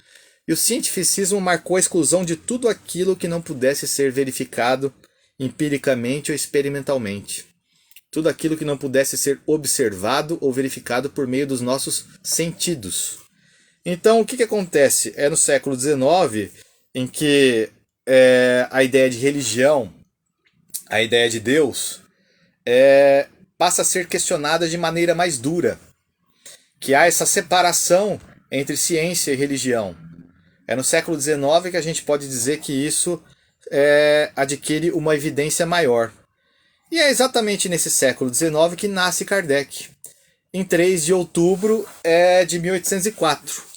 E o cientificismo marcou a exclusão de tudo aquilo que não pudesse ser verificado empiricamente ou experimentalmente. Tudo aquilo que não pudesse ser observado ou verificado por meio dos nossos sentidos. Então, o que acontece? É no século XIX em que a ideia de religião, a ideia de Deus, passa a ser questionada de maneira mais dura. Que há essa separação entre ciência e religião. É no século XIX que a gente pode dizer que isso adquire uma evidência maior. E é exatamente nesse século XIX que nasce Kardec, em 3 de outubro de 1804.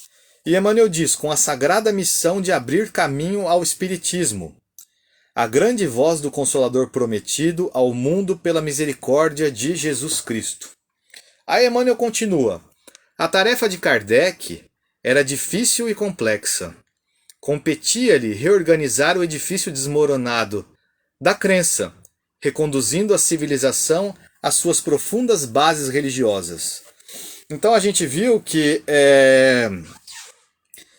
E Emmanuel diz, com a sagrada missão de abrir caminho ao Espiritismo, a grande voz do Consolador prometido ao mundo pela misericórdia de Jesus Cristo. Aí Emmanuel continua, a tarefa de Kardec era difícil e complexa. Competia-lhe reorganizar o edifício desmoronado da crença, reconduzindo a civilização às suas profundas bases religiosas. Então a gente viu que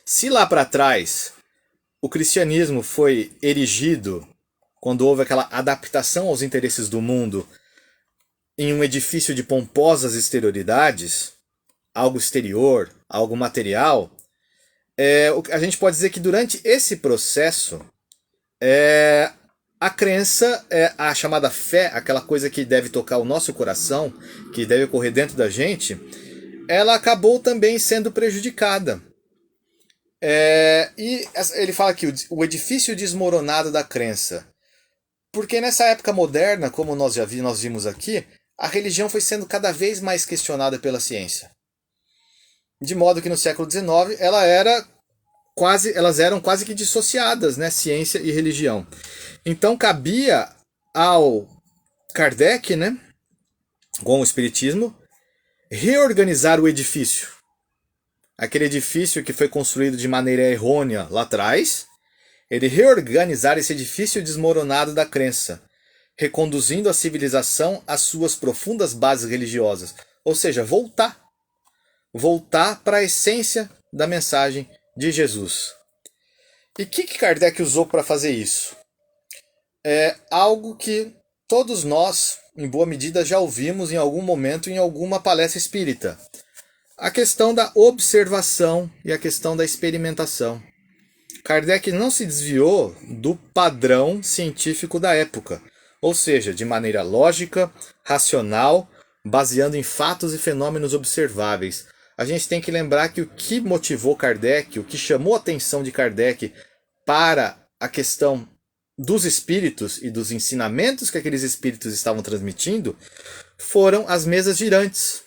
se lá para trás o cristianismo foi erigido, quando houve aquela adaptação aos interesses do mundo, em um edifício de pomposas exterioridades, algo exterior, algo material, a gente pode dizer que durante esse processo, a crença, a chamada fé, aquela coisa que deve tocar o nosso coração, que deve ocorrer dentro da gente, ela acabou também sendo prejudicada. E ele fala aqui, o edifício desmoronado da crença. Porque nessa época moderna, como nós vimos aqui, a religião foi sendo cada vez mais questionada pela ciência. De modo que no século XIX elas eram quase que dissociadas, né? Ciência e religião. Então cabia ao Kardec, né, com o Espiritismo, reorganizar o edifício. Aquele edifício que foi construído de maneira errônea lá atrás, ele reorganizar esse edifício desmoronado da crença, reconduzindo a civilização às suas profundas bases religiosas. Ou seja, voltar para a essência da mensagem de Jesus. E o que Kardec usou para fazer isso? É algo que todos nós, em boa medida, já ouvimos em algum momento em alguma palestra espírita. A questão da observação e a questão da experimentação. Kardec não se desviou do padrão científico da época, ou seja, de maneira lógica, racional, baseando em fatos e fenômenos observáveis. A gente tem que lembrar que o que motivou Kardec, o que chamou a atenção de Kardec para a questão dos espíritos e dos ensinamentos que aqueles espíritos estavam transmitindo, foram as mesas girantes.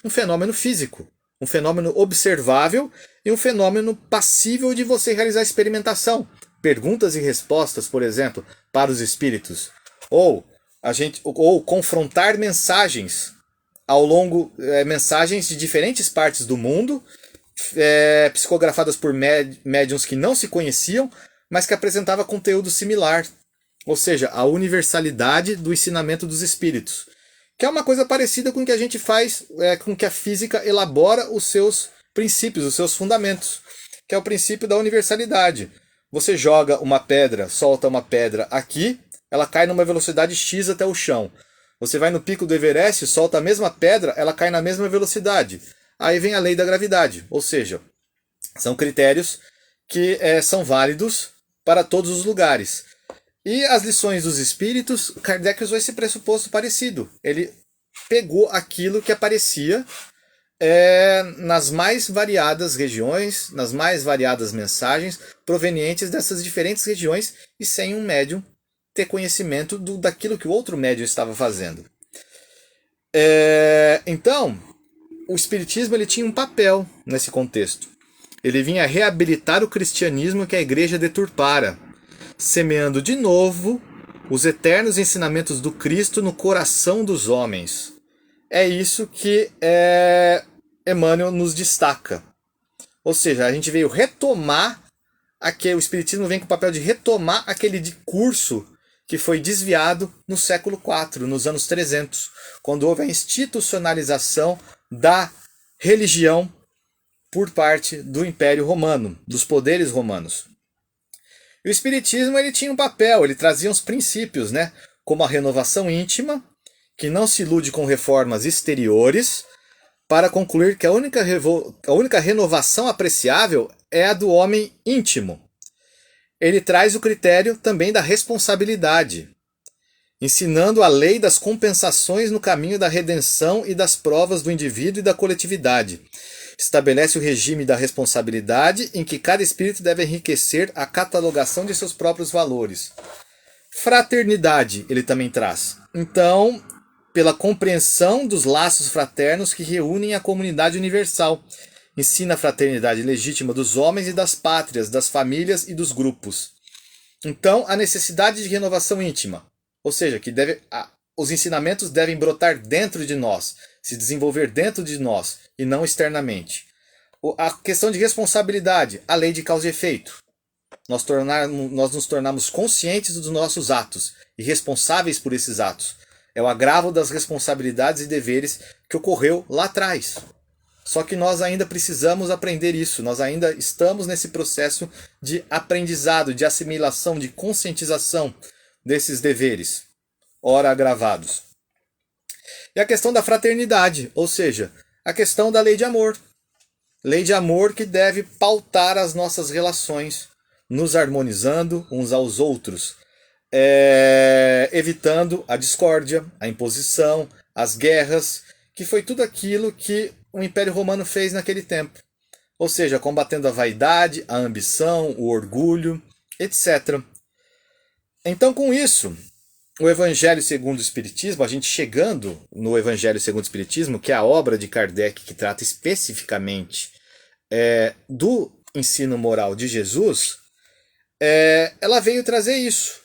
Um fenômeno físico, um fenômeno observável e um fenômeno passível de você realizar experimentação. Perguntas e respostas, por exemplo, para os espíritos. Ou confrontar mensagens ao longo, mensagens de diferentes partes do mundo, psicografadas por médiuns que não se conheciam, mas que apresentava conteúdo similar. Ou seja, a universalidade do ensinamento dos espíritos. Que é uma coisa parecida com o que a gente faz, com que a física elabora os seus princípios, os seus fundamentos. Que é o princípio da universalidade. Você joga uma pedra, solta uma pedra aqui, ela cai numa velocidade x até o chão. Você vai no pico do Everest, solta a mesma pedra, ela cai na mesma velocidade. Aí vem a lei da gravidade. Ou seja, são critérios que são válidos para todos os lugares. E as lições dos espíritos, Kardec usou esse pressuposto parecido. Ele pegou aquilo que aparecia nas mais variadas regiões, nas mais variadas mensagens provenientes dessas diferentes regiões e sem um médium ter conhecimento daquilo que o outro médium estava fazendo. Então, o espiritismo ele tinha um papel nesse contexto. Ele vinha reabilitar o cristianismo que a igreja deturpara, semeando de novo os eternos ensinamentos do Cristo no coração dos homens. É isso que Emmanuel nos destaca. Ou seja, a gente veio retomar, o Espiritismo vem com o papel de retomar aquele curso que foi desviado no século IV, nos anos 300, quando houve a institucionalização da religião por parte do Império Romano, dos poderes romanos. E o Espiritismo ele tinha um papel, ele trazia uns princípios, né? Como a renovação íntima, que não se ilude com reformas exteriores, para concluir que a única renovação apreciável é a do homem íntimo. Ele traz o critério também da responsabilidade, ensinando a lei das compensações no caminho da redenção e das provas do indivíduo e da coletividade. Estabelece o regime da responsabilidade em que cada espírito deve enriquecer a catalogação de seus próprios valores. Fraternidade, ele também traz. Então, pela compreensão dos laços fraternos que reúnem a comunidade universal. Ensina a fraternidade legítima dos homens e das pátrias, das famílias e dos grupos. Então, a necessidade de renovação íntima. Ou seja, que os ensinamentos devem brotar dentro de nós, se desenvolver dentro de nós e não externamente. A questão de responsabilidade, a lei de causa e efeito. Nós nos tornamos conscientes dos nossos atos e responsáveis por esses atos. É o agravo das responsabilidades e deveres que ocorreu lá atrás. Só que nós ainda precisamos aprender isso, nós ainda estamos nesse processo de aprendizado, de assimilação, de conscientização desses deveres, ora agravados. E a questão da fraternidade, ou seja, a questão da lei de amor. Lei de amor que deve pautar as nossas relações, nos harmonizando uns aos outros, evitando a discórdia, a imposição, as guerras, que foi tudo aquilo que o Império Romano fez naquele tempo. Ou seja, combatendo a vaidade, a ambição, o orgulho, etc. Então, com isso, o Evangelho segundo o Espiritismo, a gente chegando no Evangelho segundo o Espiritismo, que é a obra de Kardec que trata especificamente do ensino moral de Jesus, ela veio trazer isso.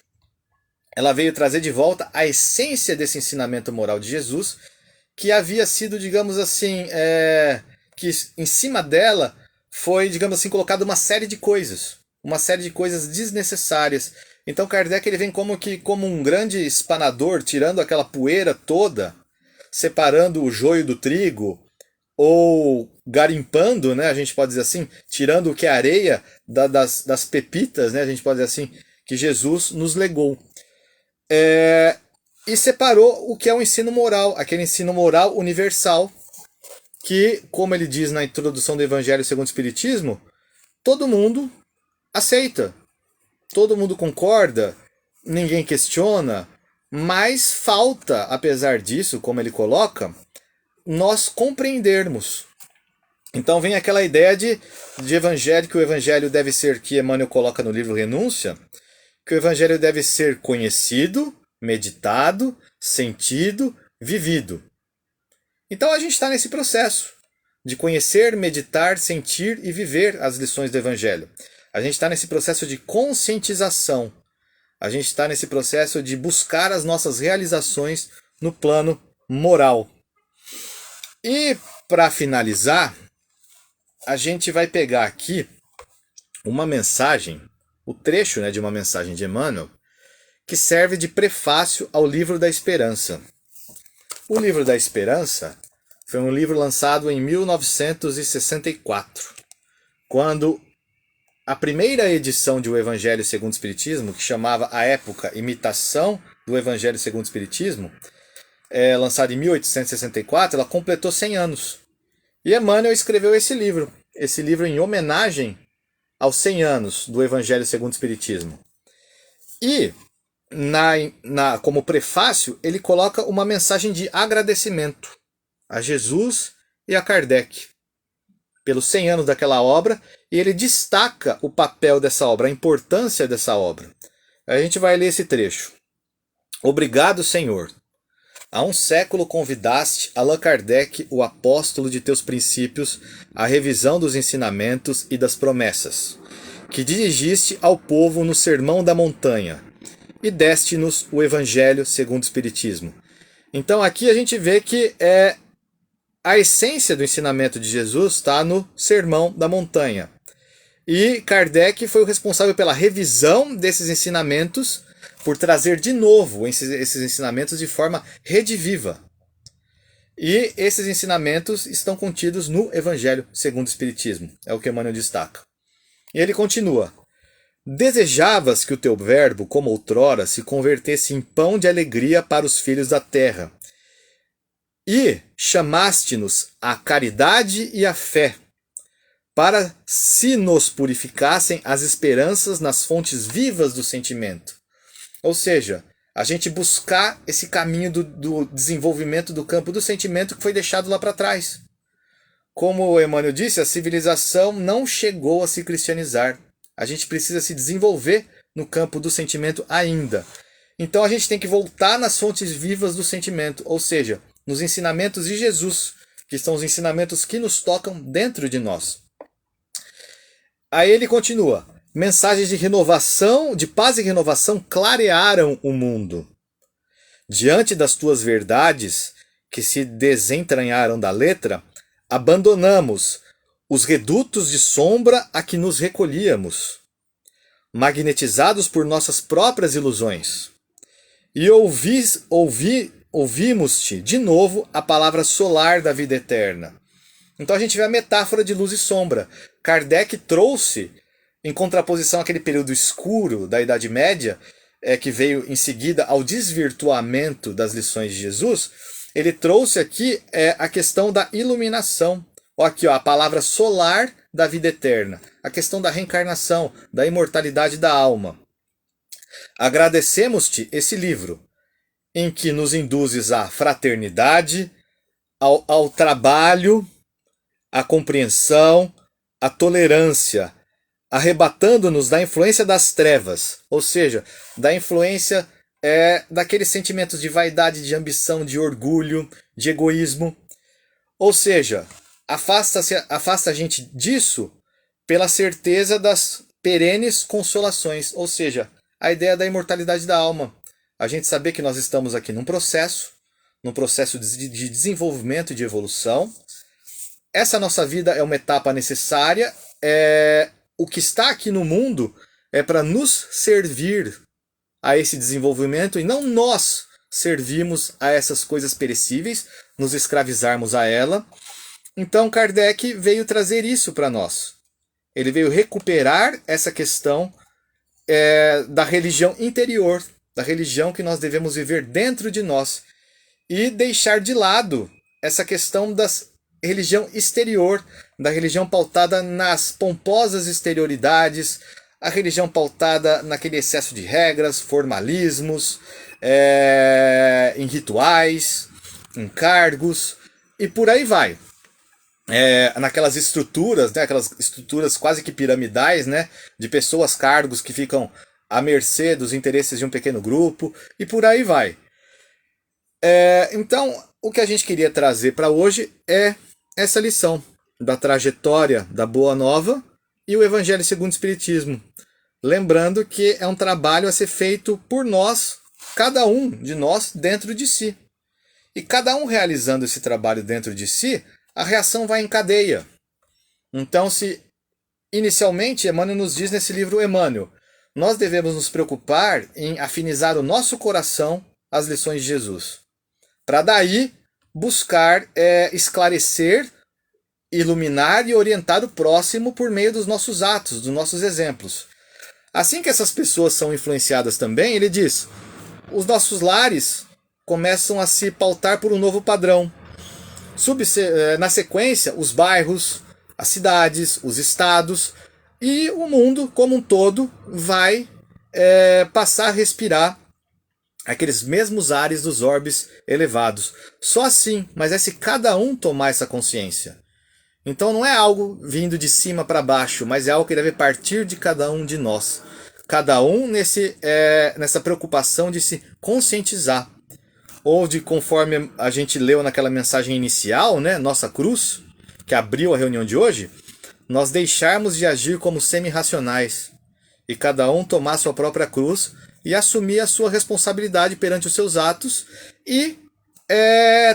Ela veio trazer de volta a essência desse ensinamento moral de Jesus, que havia sido, digamos assim, que em cima dela foi, digamos assim, colocada uma série de coisas desnecessárias. Então Kardec ele vem como um grande espanador, tirando aquela poeira toda, separando o joio do trigo, ou garimpando, né, a gente pode dizer assim, tirando o que é areia das pepitas, né, a gente pode dizer assim, que Jesus nos legou. E separou o que é o ensino moral, aquele ensino moral universal, que, como ele diz na introdução do Evangelho segundo o Espiritismo, todo mundo aceita, todo mundo concorda, ninguém questiona, mas falta, apesar disso, como ele coloca, nós compreendermos. Então vem aquela ideia de evangelho, que o evangelho deve ser, que Emmanuel coloca no livro Renúncia, que o evangelho deve ser conhecido, meditado, sentido, vivido. Então a gente está nesse processo de conhecer, meditar, sentir e viver as lições do evangelho. A gente está nesse processo de conscientização. A gente está nesse processo de buscar as nossas realizações no plano moral. E para finalizar, a gente vai pegar aqui uma mensagem, o trecho, né, de uma mensagem de Emmanuel, que serve de prefácio ao Livro da Esperança. O Livro da Esperança foi um livro lançado em 1964, quando a primeira edição de O Evangelho segundo o Espiritismo, que chamava à época Imitação do Evangelho segundo o Espiritismo, lançada em 1864, ela completou 100 anos. E Emmanuel escreveu esse livro em homenagem aos 100 anos do Evangelho segundo o Espiritismo. E, como prefácio, ele coloca uma mensagem de agradecimento a Jesus e a Kardec pelos 100 anos daquela obra, e ele destaca o papel dessa obra, a importância dessa obra. A gente vai ler esse trecho. Obrigado, Senhor. Há um século convidaste Allan Kardec, o apóstolo de teus princípios, à revisão dos ensinamentos e das promessas, que dirigiste ao povo no Sermão da Montanha, e deste-nos o Evangelho segundo o Espiritismo. Então aqui a gente vê que a essência do ensinamento de Jesus está no Sermão da Montanha. E Kardec foi o responsável pela revisão desses ensinamentos, por trazer de novo esses ensinamentos de forma rediviva. E esses ensinamentos estão contidos no Evangelho segundo o Espiritismo, é o que Emmanuel destaca. E ele continua: desejavas que o teu verbo, como outrora, se convertesse em pão de alegria para os filhos da terra, E chamaste-nos à caridade e à fé, para se nos purificassem as esperanças nas fontes vivas do sentimento. Ou seja, a gente buscar esse caminho do desenvolvimento do campo do sentimento que foi deixado lá para trás. Como o Emmanuel disse, a civilização não chegou a se cristianizar. A gente precisa se desenvolver no campo do sentimento ainda. Então a gente tem que voltar nas fontes vivas do sentimento, ou seja, nos ensinamentos de Jesus, que são os ensinamentos que nos tocam dentro de nós. Aí ele continua: mensagens de renovação, de paz e renovação clarearam o mundo. Diante das tuas verdades, que se desentranharam da letra, abandonamos os redutos de sombra a que nos recolhíamos, magnetizados por nossas próprias ilusões. E ouvimos-te de novo a palavra solar da vida eterna. Então a gente vê a metáfora de luz e sombra. Kardec trouxe, em contraposição àquele período escuro da Idade Média, que veio em seguida ao desvirtuamento das lições de Jesus, ele trouxe aqui a questão da iluminação. Aqui, a palavra solar da vida eterna. A questão da reencarnação, da imortalidade da alma. Agradecemos-te esse livro, em que nos induzes à fraternidade, ao trabalho, à compreensão, à tolerância, arrebatando-nos da influência das trevas, ou seja, da influência daqueles sentimentos de vaidade, de ambição, de orgulho, de egoísmo. Ou seja, afasta a gente disso pela certeza das perenes consolações, ou seja, a ideia da imortalidade da alma. A gente saber que nós estamos aqui num processo de desenvolvimento e de evolução. Essa nossa vida é uma etapa necessária. O que está aqui no mundo é para nos servir a esse desenvolvimento e não nós servirmos a essas coisas perecíveis, nos escravizarmos a ela. Então Kardec veio trazer isso para nós. Ele veio recuperar essa questão da religião interior, da religião que nós devemos viver dentro de nós, e deixar de lado essa questão da religião exterior, da religião pautada nas pomposas exterioridades, a religião pautada naquele excesso de regras, formalismos, em rituais, em cargos, e por aí vai. Naquelas estruturas, né, aquelas estruturas quase que piramidais, né, de pessoas, cargos que ficam à mercê dos interesses de um pequeno grupo, e por aí vai. Então, o que a gente queria trazer para hoje é essa lição da trajetória da Boa Nova e o Evangelho segundo o Espiritismo. Lembrando que é um trabalho a ser feito por nós, cada um de nós, dentro de si. E cada um realizando esse trabalho dentro de si, a reação vai em cadeia. Então, se inicialmente Emmanuel nos diz nesse livro Emmanuel, nós devemos nos preocupar em afinizar o nosso coração às lições de Jesus, para daí buscar esclarecer, iluminar e orientar o próximo por meio dos nossos atos, dos nossos exemplos. Assim que essas pessoas são influenciadas também, ele diz, os nossos lares começam a se pautar por um novo padrão. Na sequência, os bairros, as cidades, os estados e o mundo como um todo vai passar a respirar aqueles mesmos ares dos orbes elevados. Só assim, mas é se cada um tomar essa consciência. Então não é algo vindo de cima para baixo, mas é algo que deve partir de cada um de nós. Cada um nessa preocupação de se conscientizar. Ou de, conforme a gente leu naquela mensagem inicial, né, nossa cruz, que abriu a reunião de hoje, nós deixarmos de agir como semi-racionais e cada um tomar sua própria cruz e assumir a sua responsabilidade perante os seus atos e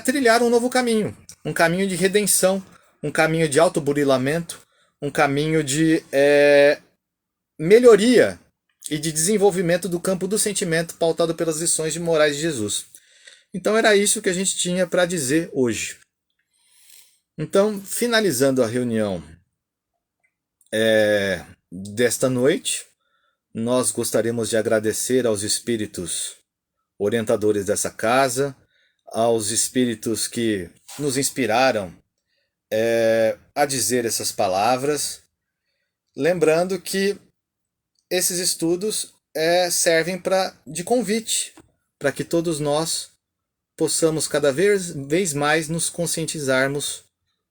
trilhar um novo caminho, um caminho de redenção, um caminho de autoburilamento, um caminho de melhoria e de desenvolvimento do campo do sentimento pautado pelas lições de morais de Jesus. Então era isso que a gente tinha para dizer hoje. Então, finalizando a reunião desta noite, nós gostaríamos de agradecer aos espíritos orientadores dessa casa, aos espíritos que nos inspiraram a dizer essas palavras, lembrando que esses estudos servem de convite para que todos nós possamos cada vez mais nos conscientizarmos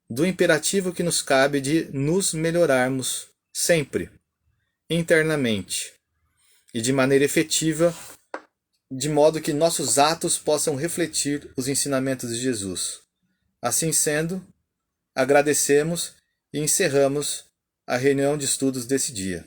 do imperativo que nos cabe de nos melhorarmos sempre, internamente e de maneira efetiva, de modo que nossos atos possam refletir os ensinamentos de Jesus. Assim sendo, agradecemos e encerramos a reunião de estudos desse dia.